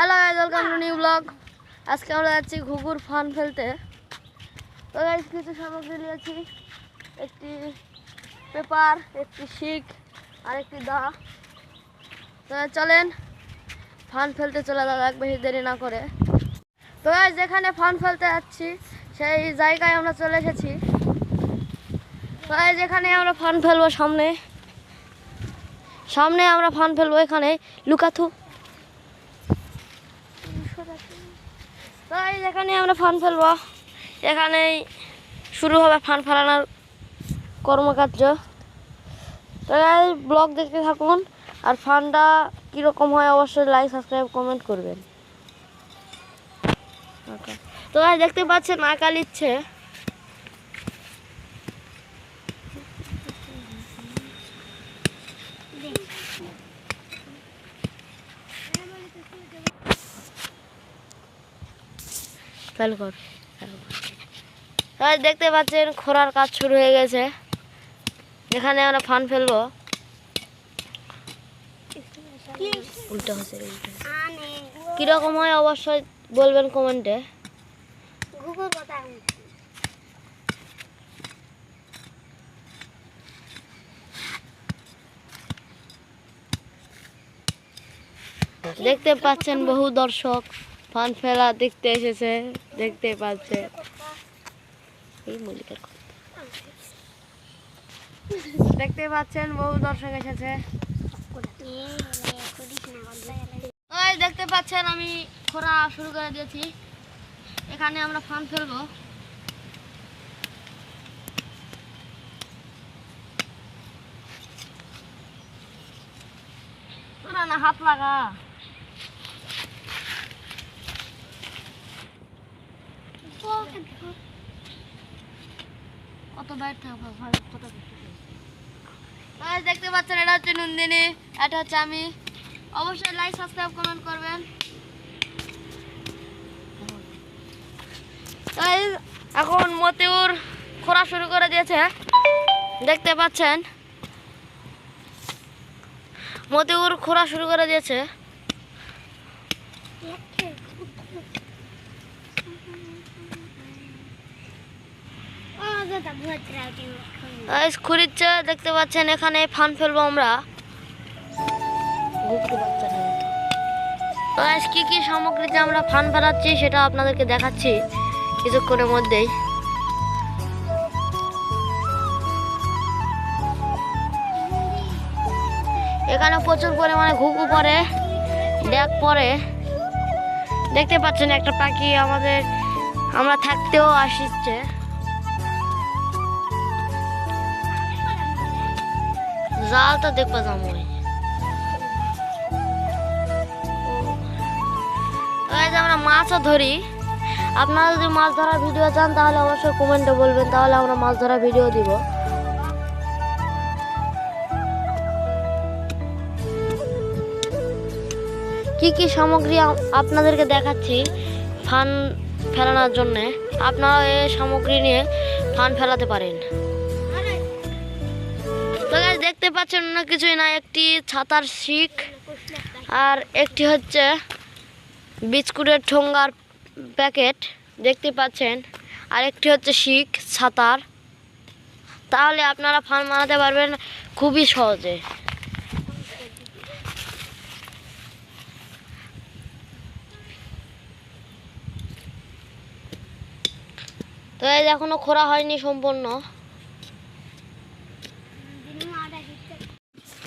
Hello guys, welcome to new blog. আজকে আমরা যাচ্ছি ঘুঘুর ফান ফেলতে। তো গাইস কিছু সামগ্রী নিয়েছি, একটি পেপার, একটি শিক আর একটি দা। তো চলেন ফান ফেলতে চলে যাক বেশি দেরি না করে। তো গাইস যেখানে ফান ফেলতে যাচ্ছি সেই জায়গায় আমরা চলে এসেছি। তো গাইস যেখানে আমরা ফান ফেলবো, সামনে আমরা ফান ফেলবো, এখানে লুকাথু। তো এখানে আমরা ফান ফেলবো, এখানেই শুরু হবে ফান ফেলানোর কর্মকার্য। তো ব্লগ দেখতে থাকুন, আর ফানটা কীরকম হয় অবশ্যই লাইক, সাবস্ক্রাইব, কমেন্ট করবেন। তো দেখতে পাচ্ছেন আঁকা লিচ্ছে। দেখতে পাচ্ছেন খোঁড়ার কাজ শুরু হয়ে গেছে, এখানে আমরা ফান ফেলবো। উল্টা হচ্ছে, কিরকম হয় অবশ্যই বলবেন কমেন্টে। দেখতে পাচ্ছেন বহু দর্শক ফান ফেলা দেখতে এসেছে, দেখতে পাচ্ছে। দেখতে পাচ্ছেন বহু দর্শক এসেছে। দেখতে পাচ্ছেন আমি খোঁড়া শুরু করে দিয়েছি, এখানে আমরা ফান ফেলবো। না হাত লাগা, কত বাইর কত। দেখতে পাচ্ছেন এটা হচ্ছে নন্দিনী, এটা হচ্ছে আমি। অবশ্যই লাইক, সাবস্ক্রাইব, কমেন্ট করবেন। এখন মতিউর খোঁড়া শুরু করে দিয়েছে, দেখতে পাচ্ছেন মতিউর খোঁড়া শুরু করে দিয়েছে। খুঁড়িচ্ছে, দেখতে পাচ্ছেন এখানে ফান ফেলবো আমরা। কি কি সামগ্রীতে আমরা ফান ফেলাচ্ছি সেটা আপনাদেরকে দেখাচ্ছি কিছুক্ষণের মধ্যেই। এখানে প্রচুর পরিমাণে ঘুঘু পরে, ড্যাক পরে। দেখতে পাচ্ছেন একটা পাখি আমরা থাকতেও আসছে। জালটা দেখবা যাবো, আমরা মাছও ধরি। আপনারা যদি মাছ ধরার ভিডিও চান তাহলে অবশ্যই কমেন্টে বলবেন, তাহলে আমরা মাছ ধরার ভিডিও দিব। কি কি সামগ্রী আপনাদেরকে দেখাচ্ছি ফান ফেলানোর জন্য, আপনারা এই সামগ্রী নিয়ে ফান ফেলাতে পারেন। তো দেখতে পাচ্ছেন না কিছুই না, একটি ছাতার শিক আর একটি হচ্ছে বিস্কুটের ঠোঙ্গার প্যাকেট দেখতে পাচ্ছেন, আর একটি হচ্ছে শিক ছাতার। তাহলে আপনারা ফান বানাতে পারবেন খুবই সহজে। তো এই এখনো খোঁড়া হয়নি সম্পূর্ণ।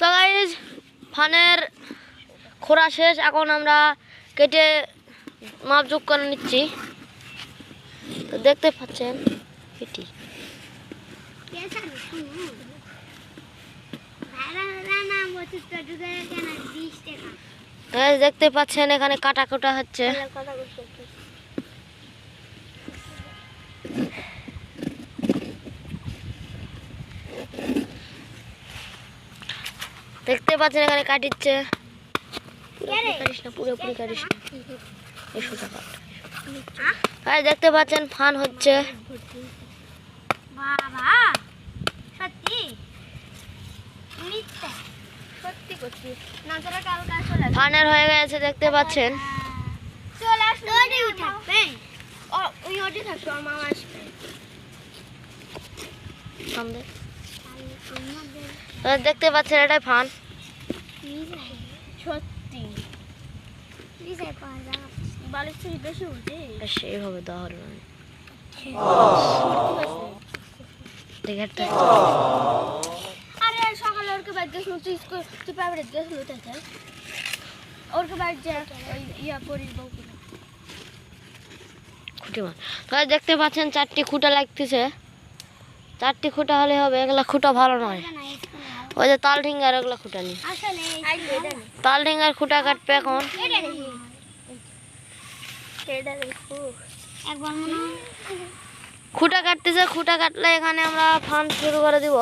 তো গাইস ফানের খোঁড়া শেষ, এখন আমরা কেটে মাপযোগ করে নিচ্ছি। তো দেখতে পাচ্ছেন এটি দেখতে পাচ্ছেন এখানে কাটা কোটা হচ্ছে। দেখতে পাচ্ছেন এখানে কাটিচ্ছে, কাটিস না, পুরোপুরি কাটিস না। দেখতে পাচ্ছেন ফান হচ্ছে। ফানের হয়ে গেছে দেখতে পাচ্ছেন। চলে আসুন, ওইটাই থাকবে। ওই ওটি থাকবে, আমার মামা আসবে সামনে। দেখতে পাচ্ছেন এটাই ফান। সত্যি বালিশ থেকে বেশি উঠে সেইভাবে দেওয়া হবে না। আরে সকালে ওরকে বাইক গেছিল, তুই প্রাইভেট গেছিল, ওরকে বাইক যা ইয়া করিস খুঁটি মার। তাহলে দেখতে পাচ্ছেন 4টি খুঁটা লাগতেছে। 4টি খুঁটা হলে হবে, এগুলা খুঁটা ভালো নয়। ওই যে তাল ঢিঙ্গার ওগুলা খুঁটা নেই, তাল ঢিঙ্গার খুঁটা কাটবে এখন। খুঁটা কাটতেছে, খুঁটা কাটলে এখানে আমরা ফান শুরু করে দিব।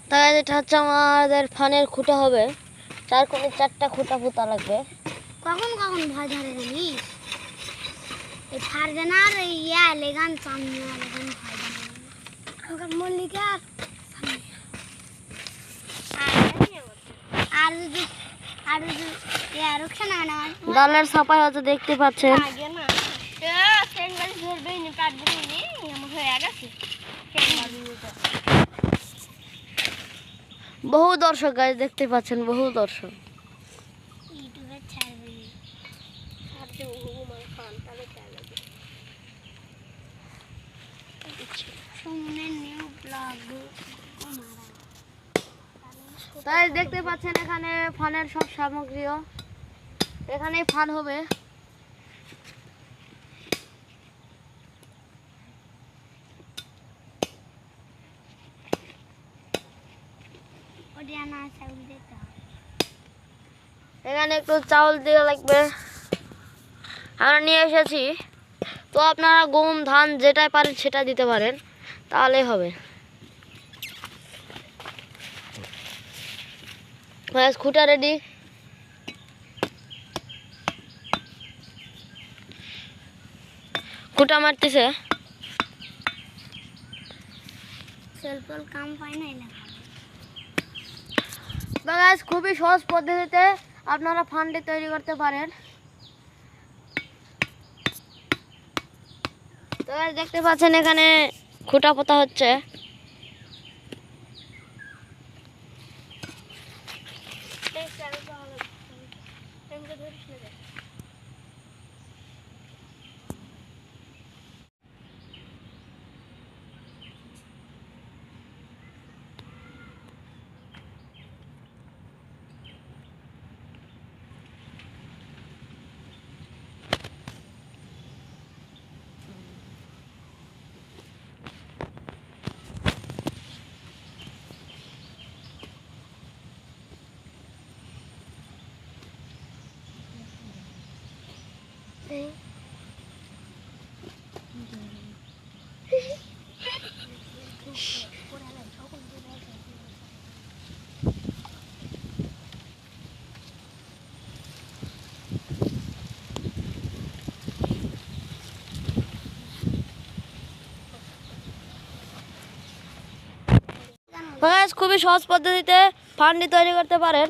তাই এটা হচ্ছে আমাদের ফানের খুঁটা হবে। 4 কোণে 4টা খুঁটা পুঁতা লাগবে। কখন কখন ভয় ধরে জানিস, এই ফারজানার ইয়া লেগান সামনে লেগান ভয় ধরে মল্লিকা। আর যদি ইয়া রুকসানা না ডালের ছাপাই হচ্ছে দেখতে পাচ্ছেন। আগে না ট্রেন গাড়ি ধরবে নি, কাটবে নি, আমার হয়ে গেছে ট্রেন গাড়ি। বহু দর্শক গাছ দেখতে পাচ্ছেন, বহু দর্শক। ইউটিউবে ছাড়বে সুমনের নিউ ব্লগ। তাই দেখতে পাচ্ছেন এখানে ফানের সব সামগ্রীও, এখানে ফান হবে। ওটা না চাউল দিতে হবে। এখানে একটু চাউল দিয়ে লাগবে, আমরা নিয়ে এসেছি। তো আপনারা গম ধান যেটাই পারেন সেটা দিতে পারেন, তাহলেই হবে। খুঁটা রেডি। খুঁটা মারতেছে। সেলফল কাম পায় না এলাকা। গাইস খুবই সহজ পদ্ধতিতে আপনারা ফান্ডে তৈরি করতে পারেন। তো guys দেখতে পাচ্ছেন এখানে খুঁটা পোতা হচ্ছে। খুবই সহজ পদ্ধতিতে ফান্ডি তৈরি করতে পারেন।